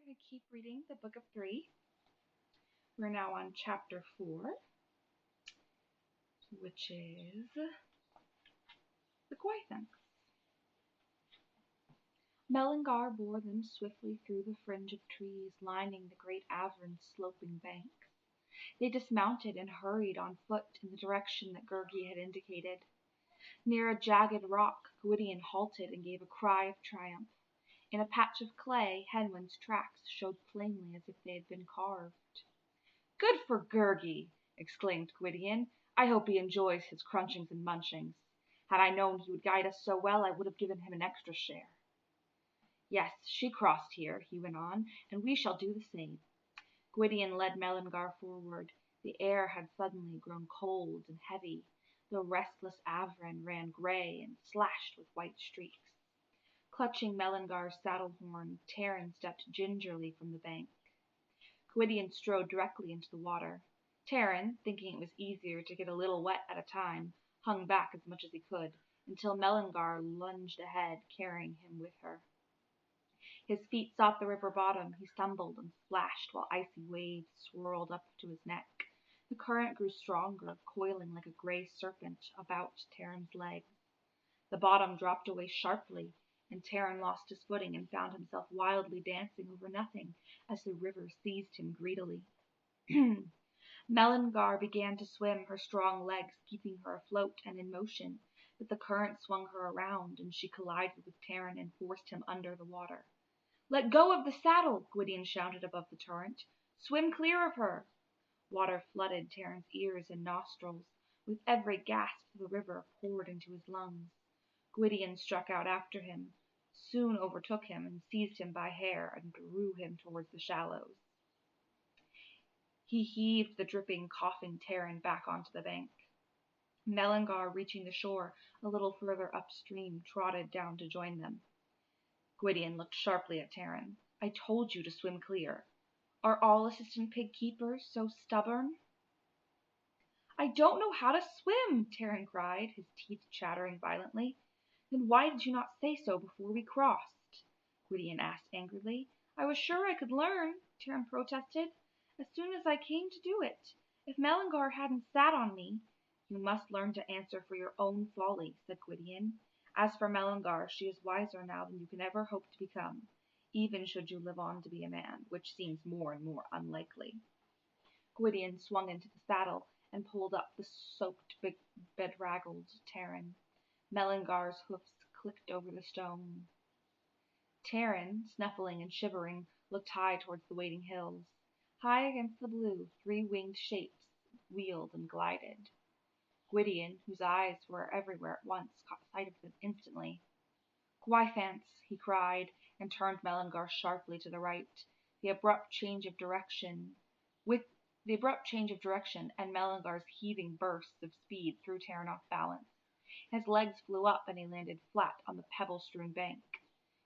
going to keep reading the Book of Three. We're now on chapter 4, which is the Gwythaints. Mellingar bore them swiftly through the fringe of trees lining the great Avern's sloping banks. They dismounted and hurried on foot in the direction that Gurgi had indicated. Near a jagged rock, Gwydion halted and gave a cry of triumph. In a patch of clay, Henwen's tracks showed plainly as if they had been carved. "Good for Gurgi!" exclaimed Gwydion. "I hope he enjoys his crunchings and munchings. Had I known he would guide us so well, I would have given him an extra share." "Yes, she crossed here," he went on, "and we shall do the same." Gwydion led Mellingar forward. The air had suddenly grown cold and heavy. The restless Avren ran grey and slashed with white streaks. Clutching Mellingar's saddle horn, Taran stepped gingerly from the bank. Gwydion strode directly into the water. Taran, thinking it was easier to get a little wet at a time, hung back as much as he could, until Mellingar lunged ahead, carrying him with her. His feet sought the river bottom. He stumbled and splashed while icy waves swirled up to his neck. The current grew stronger, coiling like a gray serpent about Taran's legs. The bottom dropped away sharply, and Taran lost his footing and found himself wildly dancing over nothing as the river seized him greedily. Mellingar began to swim, her strong legs keeping her afloat and in motion, but the current swung her around, and she collided with Taran and forced him under the water. "Let go of the saddle!" Gwydion shouted above the torrent. "Swim clear of her!" Water flooded Taran's ears and nostrils. With every gasp the river poured into his lungs. Gwydion struck out after him, soon overtook him and seized him by hair and drew him towards the shallows. He heaved the dripping, coughing Taran back onto the bank. Mellingar, reaching the shore a little further upstream, trotted down to join them. Gwydion looked sharply at Taran. "I told you to swim clear. Are all assistant pig keepers so stubborn?" "I don't know how to swim," Taran cried, his teeth chattering violently. "Then why did you not say so before we crossed?" Gwydion asked angrily. "I was sure I could learn," Taran protested, "as soon as I came to do it. If Mellingar hadn't sat on me—" "You must learn to answer for your own folly," said Gwydion. "As for Mellingar, she is wiser now than you can ever hope to become, even should you live on to be a man, which seems more and more unlikely." Gwydion swung into the saddle and pulled up the soaked, bedraggled Taran. Mellingar's hoofs clicked over the stone. Taran, snuffling and shivering, looked high towards the waiting hills. High against the blue, three-winged shapes wheeled and glided. Gwydion, whose eyes were everywhere at once, caught sight of them instantly. "Gwythaints!" he cried, and turned Mellingar sharply to the right. With the abrupt change of direction, and Mellingar's heaving bursts of speed threw Taran off balance. His legs flew up and he landed flat on the pebble-strewn bank.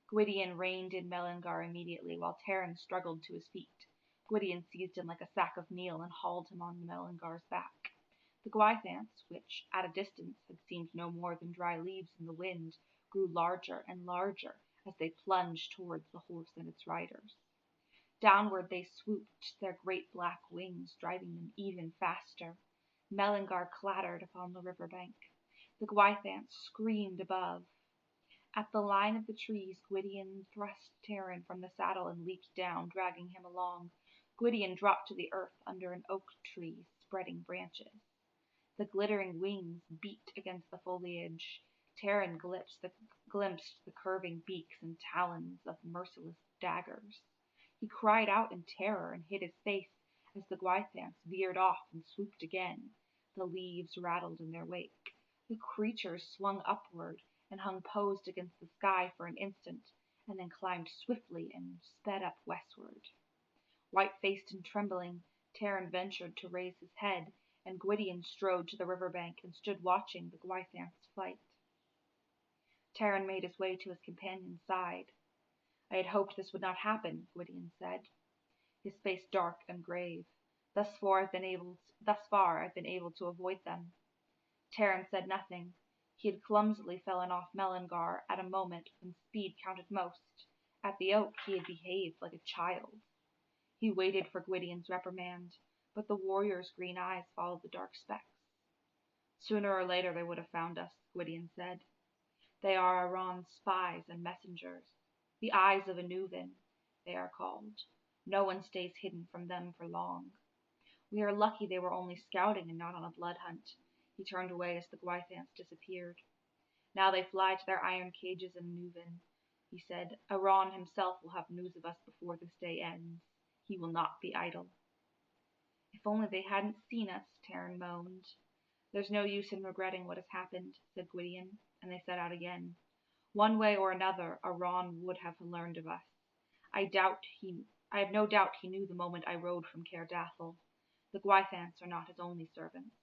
Gwydion reined in Mellingar immediately, while Taran struggled to his feet. Gwydion seized him like a sack of meal and hauled him on Mellingar's back. The Gwythaints, which at a distance had seemed no more than dry leaves in the wind, grew larger and larger as they plunged towards the horse and its riders. Downward they swooped, their great black wings driving them even faster. Mellingar clattered upon the river bank. The Gwythaints screamed above. At the line of the trees, Gwydion thrust Taran from the saddle and leaped down, dragging him along. Gwydion dropped to the earth under an oak tree, spreading branches. The glittering wings beat against the foliage. Taran glimpsed the curving beaks and talons of merciless daggers. He cried out in terror and hid his face as the Gwythaints veered off and swooped again. The leaves rattled in their wake. The creatures swung upward and hung posed against the sky for an instant, and then climbed swiftly and sped up westward. White-faced and trembling, Taran ventured to raise his head, and Gwydion strode to the river bank and stood watching the Gwythaints' flight. Taran made his way to his companion's side. "I had hoped this would not happen," Gwydion said, his face dark and grave. Thus far I've been able to avoid them." Taran said nothing. He had clumsily fallen off Mellingar at a moment when speed counted most, At the oak he had behaved like a child. He waited for Gwydion's reprimand, but the warrior's green eyes followed the dark specks. Sooner or later they would have found us, Gwydion said. They are Iran's spies and messengers. The eyes of Anuvin, they are called. No one stays hidden from them for long. We are lucky they were only scouting and not on a blood hunt. He turned away as the Gwythans disappeared. Now they fly to their iron cages in Anuvin. He said, Iran himself will have news of us before this day ends. He will not be idle. If only they hadn't seen us, Taran moaned. There's no use in regretting what has happened, said Gwydion, and they set out again. One way or another, Iran would have learned of us. I have no doubt he knew the moment I rode from Caer Dathel. The Gwythans are not his only servants.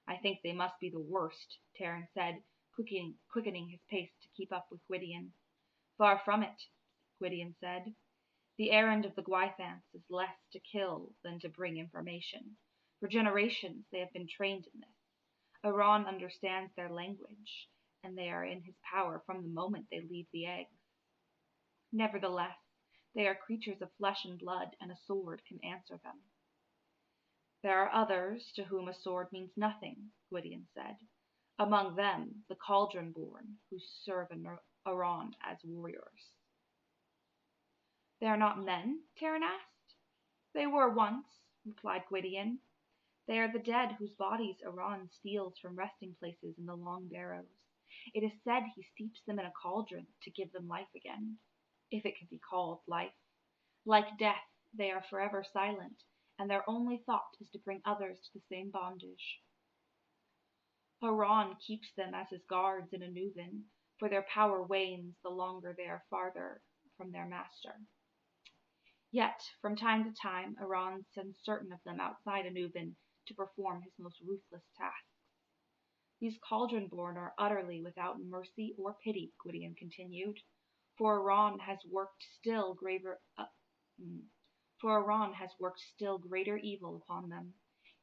I think they must be the worst, Taran said, quickening his pace to keep up with Gwydion. Far from it, Gwydion said. The errand of the Gwythans is less to kill than to bring information. For generations they have been trained in this. Iran understands their language, and they are in his power from the moment they leave the eggs. Nevertheless, they are creatures of flesh and blood, and a sword can answer them. There are others to whom a sword means nothing, Gwydion said. Among them, the Cauldron-born, who serve Iran as warriors. They are not men? Taran asked. They were once, replied Gwydion. They are the dead whose bodies Iran steals from resting places in the long barrows. It is said he steeps them in a cauldron to give them life again, if it can be called life. Like death, they are forever silent, and their only thought is to bring others to the same bondage. Iran keeps them as his guards in Anuvin, for their power wanes the longer they are farther from their master. Yet, from time to time, Iran sends certain of them outside Anuvin to perform his most ruthless tasks. These Cauldron-born are utterly without mercy or pity, Gwydion continued, for Iran has worked still greater evil upon them.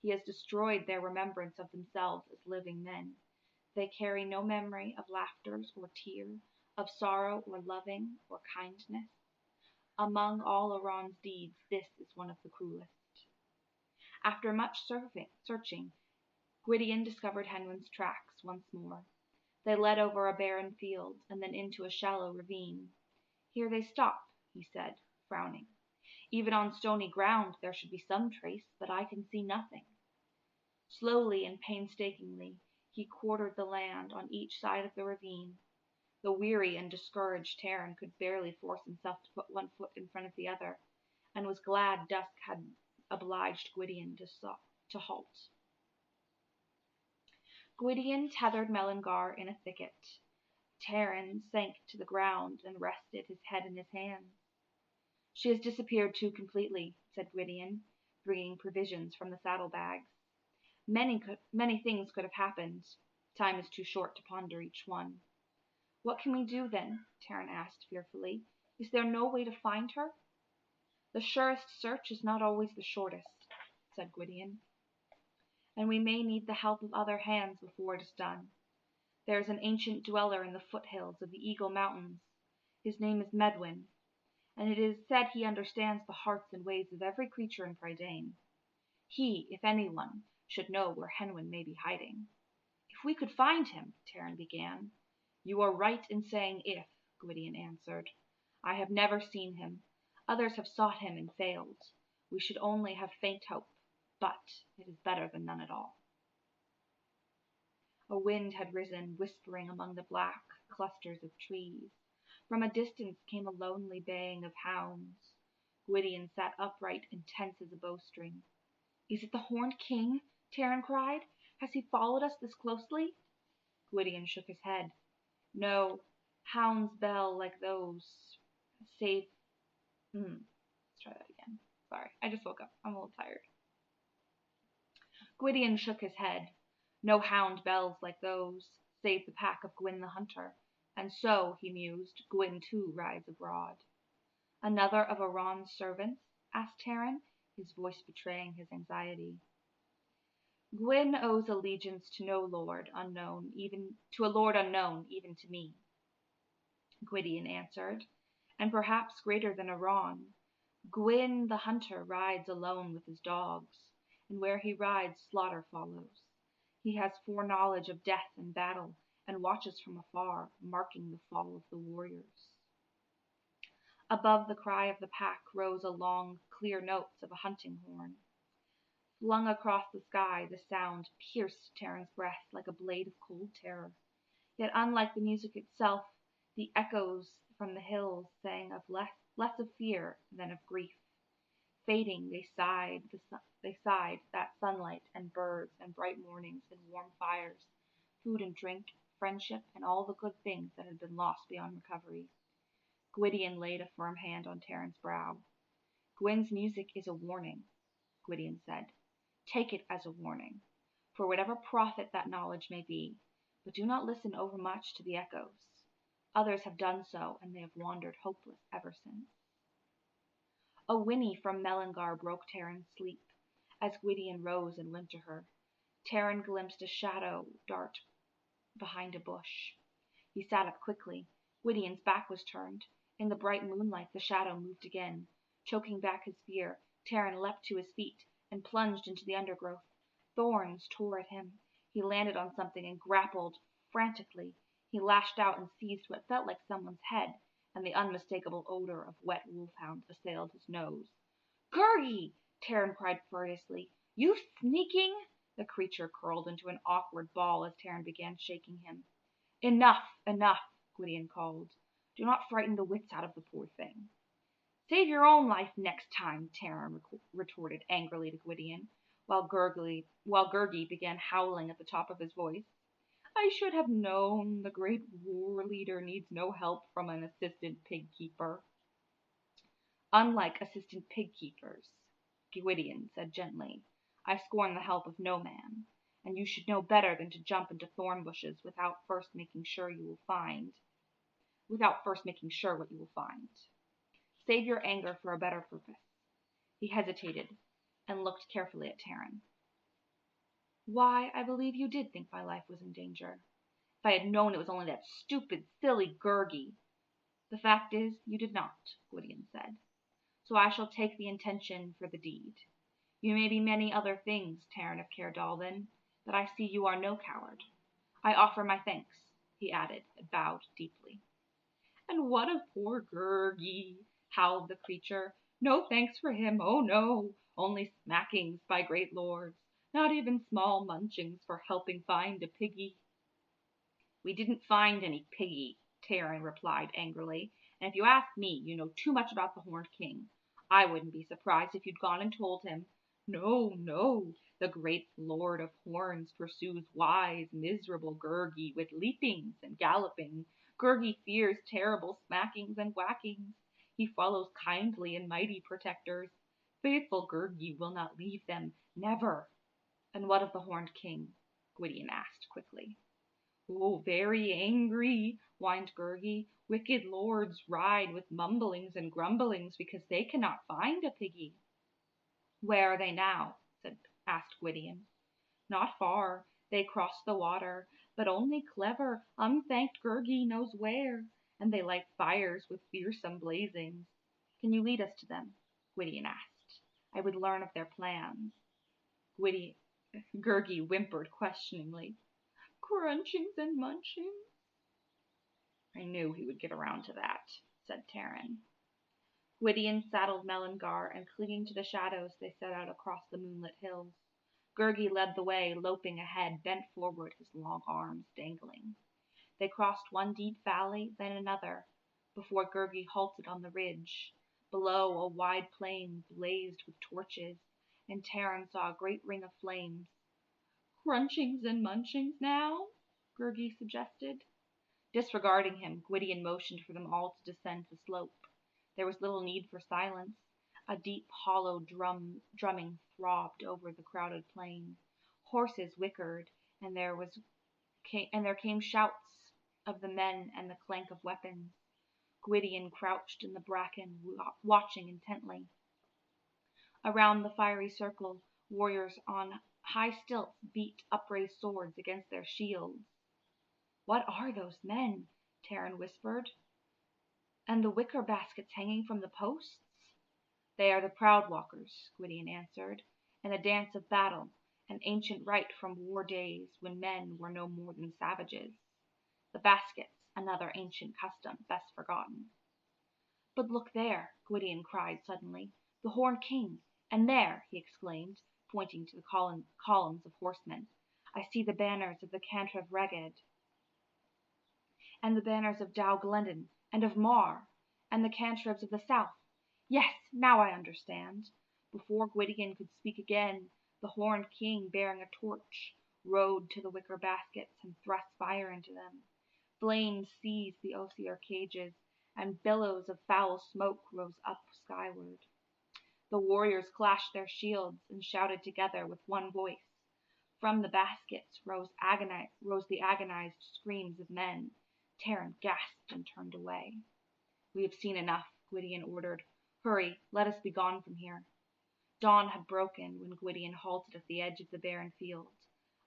He has destroyed their remembrance of themselves as living men. They carry no memory of laughters or tear, of sorrow or loving or kindness. Among all Iran's deeds, this is one of the cruelest. After much searching, Gwydion discovered Henwen's tracks once more. They led over a barren field and then into a shallow ravine. Here they stop, he said, frowning. Even on stony ground there should be some trace, but I can see nothing. Slowly and painstakingly he quartered the land on each side of the ravine. The weary and discouraged Taran could barely force himself to put one foot in front of the other, and was glad dusk had obliged Gwydion to halt. Gwydion tethered Mellingar in a thicket. Taran sank to the ground and rested his head in his hands. She has disappeared too completely, said Gwydion, bringing provisions from the saddlebags. Many things could have happened. Time is too short to ponder each one. What can we do then? Taran asked fearfully. Is there no way to find her? The surest search is not always the shortest, said Gwydion. And we may need the help of other hands before it is done. There is an ancient dweller in the foothills of the Eagle Mountains. His name is Medwyn, and it is said he understands the hearts and ways of every creature in Prydain. He, if anyone, should know where Henwen may be hiding. If we could find him, Taran began. You are right in saying if, Gwydion answered. I have never seen him. Others have sought him and failed. We should only have faint hope, but it is better than none at all. A wind had risen, whispering among the black clusters of trees. From a distance came a lonely baying of hounds. Gwydion sat upright and tense as a bowstring. Is it the Horned King? Taran cried. Has he followed us this closely? Gwydion shook his head. No, hounds bell like those. Save. Let's try that again. Sorry, I just woke up. I'm a little tired. Gwydion shook his head. No hound bells like those, save the pack of Gwyn the Hunter. And so, he mused, Gwyn too rides abroad. Another of Iran's servants? Asked Taran, his voice betraying his anxiety. Gwyn owes allegiance to no lord unknown, even to me, Gwydion answered, and perhaps greater than a wrong. Gwyn the hunter rides alone with his dogs, and where he rides slaughter follows. He has foreknowledge of death and battle, and watches from afar, marking the fall of the warriors. Above the cry of the pack rose a long, clear notes of a hunting horn. Flung across the sky, the sound pierced Terran's breast like a blade of cold terror. Yet unlike the music itself, the echoes from the hills sang of less of fear than of grief. Fading, they sighed that sunlight and birds and bright mornings and warm fires, food and drink, friendship, and all the good things that had been lost beyond recovery. Gwydion laid a firm hand on Terran's brow. Gwyn's music is a warning, Gwydion said. Take it as a warning, for whatever profit that knowledge may be, but do not listen overmuch to the echoes. Others have done so, and they have wandered hopeless ever since. A whinny from Mellingar broke Terran's sleep, as Gwydion rose and went to her. Terran glimpsed a shadow dart behind a bush. He sat up quickly. Gwydion's back was turned. In the bright moonlight, the shadow moved again. Choking back his fear, Terran leapt to his feet and plunged into the undergrowth. Thorns tore at him. He landed on something and grappled frantically. He lashed out and seized what felt like someone's head, and the unmistakable odor of wet wolfhound assailed his nose. "Gurgi!" Terran cried furiously. "You sneaking—" The creature curled into an awkward ball as Terran began shaking him. "Enough, enough," Gwydion called. "Do not frighten the wits out of the poor thing." "Save your own life next time," Terran retorted angrily to Gwydion, while Gurgi began howling at the top of his voice. "I should have known the great war leader needs no help from an assistant pig keeper." "Unlike assistant pig keepers," Gwydion said gently, "I scorn the help of no man, and you should know better than to jump into thorn bushes without first making sure what you will find. Save your anger for a better purpose." He hesitated and looked carefully at Terran. "Why, I believe you did think my life was in danger. If I had known it was only that stupid, silly Gurgi." "The fact is, you did not," Gwydion said. "So I shall take the intention for the deed. You may be many other things, Terran of Caer Dallben, but I see you are no coward. I offer my thanks," he added, and bowed deeply. "And what of poor Gurgi?" howled the creature. "No thanks for him, oh no! Only smackings by great lords, not even small munchings for helping find a piggy." "We didn't find any piggy," Terran replied angrily, "and if you ask me, you know too much about the Horned King. I wouldn't be surprised if you'd gone and told him. No, no, the great Lord of Horns pursues wise, miserable Gurgi with leapings and galloping. Gurgi fears terrible smackings and whackings. He follows kindly and mighty protectors. Faithful Gurgi will not leave them, never." "And what of the Horned King?" Gwydion asked quickly. "Oh, very angry," whined Gurgi. "Wicked lords ride with mumblings and grumblings because they cannot find a piggy." "Where are they now?" asked Gwydion. "Not far. They crossed the water, but only clever, unthanked Gurgi knows where, and they light fires with fearsome blazings." "Can you lead us to them?" Gwydion asked. "I would learn of their plans." Gurgi whimpered questioningly. "Crunchings and munchings." "I knew he would get around to that," said Terran. Gwydion saddled Mellingar, and clinging to the shadows, they set out across the moonlit hills. Gurgi led the way, loping ahead, bent forward, his long arms dangling. They crossed one deep valley, then another, before Gurgi halted on the ridge. Below, a wide plain blazed with torches, and Terran saw a great ring of flames. "Crunchings and munchings now?" Gurgi suggested. Disregarding him, Gwydion motioned for them all to descend the slope. There was little need for silence. A deep, hollow drumming throbbed over the crowded plain. Horses whickered, and there came shouts of the men and the clank of weapons. Gwydion crouched in the bracken, watching intently. Around the fiery circle, warriors on high stilts beat upraised swords against their shields. "What are those men?" Terran whispered. And the wicker baskets hanging from the posts? They are the proud walkers, Gwydion answered, in a dance of battle, an ancient rite from war days when men were no more than savages. The baskets, another ancient custom, best forgotten. But look there, Gwydion cried suddenly, the Horned King, and there, he exclaimed, pointing to the columns of horsemen, I see the banners of the Cantref Reged, and the banners of Dow Glendon, and of Mar, and the Cantrevs of the South. Yes, now I understand. Before Gwydion could speak again, the Horned King, bearing a torch, rode to the wicker baskets and thrust fire into them. Flames seized the osier cages, and billows of foul smoke rose up skyward. The warriors clashed their shields and shouted together with one voice. From the baskets rose the agonized screams of men. Taran gasped and turned away. We have seen enough, Gwydion ordered. Hurry, let us be gone from here. Dawn had broken when Gwydion halted at the edge of the barren field.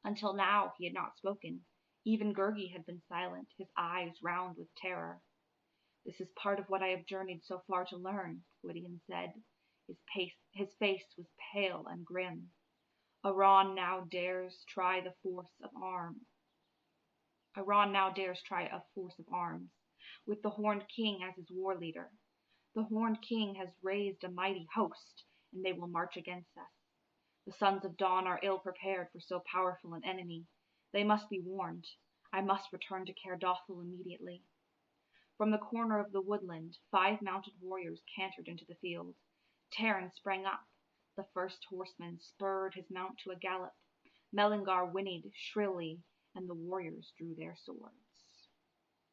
Until now he had not spoken. Even Gurgi had been silent, his eyes round with terror. This is part of what I have journeyed so far to learn, Gwydion said. His face was pale and grim. Iran now dares try a force of arms, with the Horned King as his war leader. The Horned King has raised a mighty host, and they will march against us. The sons of Dawn are ill prepared for so powerful an enemy. They must be warned. I must return to Caer Dothel immediately. From the corner of the woodland, 5 mounted warriors cantered into the field. Taran sprang up. The first horseman spurred his mount to a gallop. Mellingar whinnied shrilly, and the warriors drew their swords.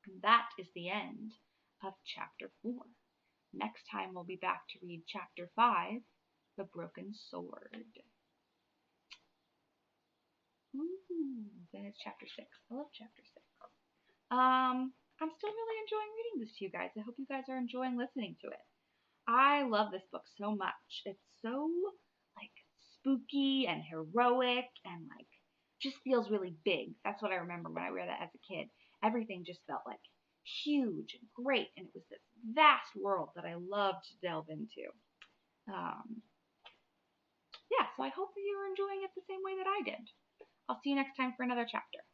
And that is the end of Chapter 4. Next time we'll be back to read Chapter 5, The Broken Sword. Ooh, then it's Chapter 6. I love Chapter 6. I'm still really enjoying reading this to you guys. I hope you guys are enjoying listening to it. I love this book so much. It's so, like, spooky and heroic and, like, just feels really big. That's what I remember when I read it as a kid. Everything just felt, like, huge and great, and it was this vast world that I loved to delve into. Yeah, so I hope that you're enjoying it the same way that I did. I'll see you next time for another chapter.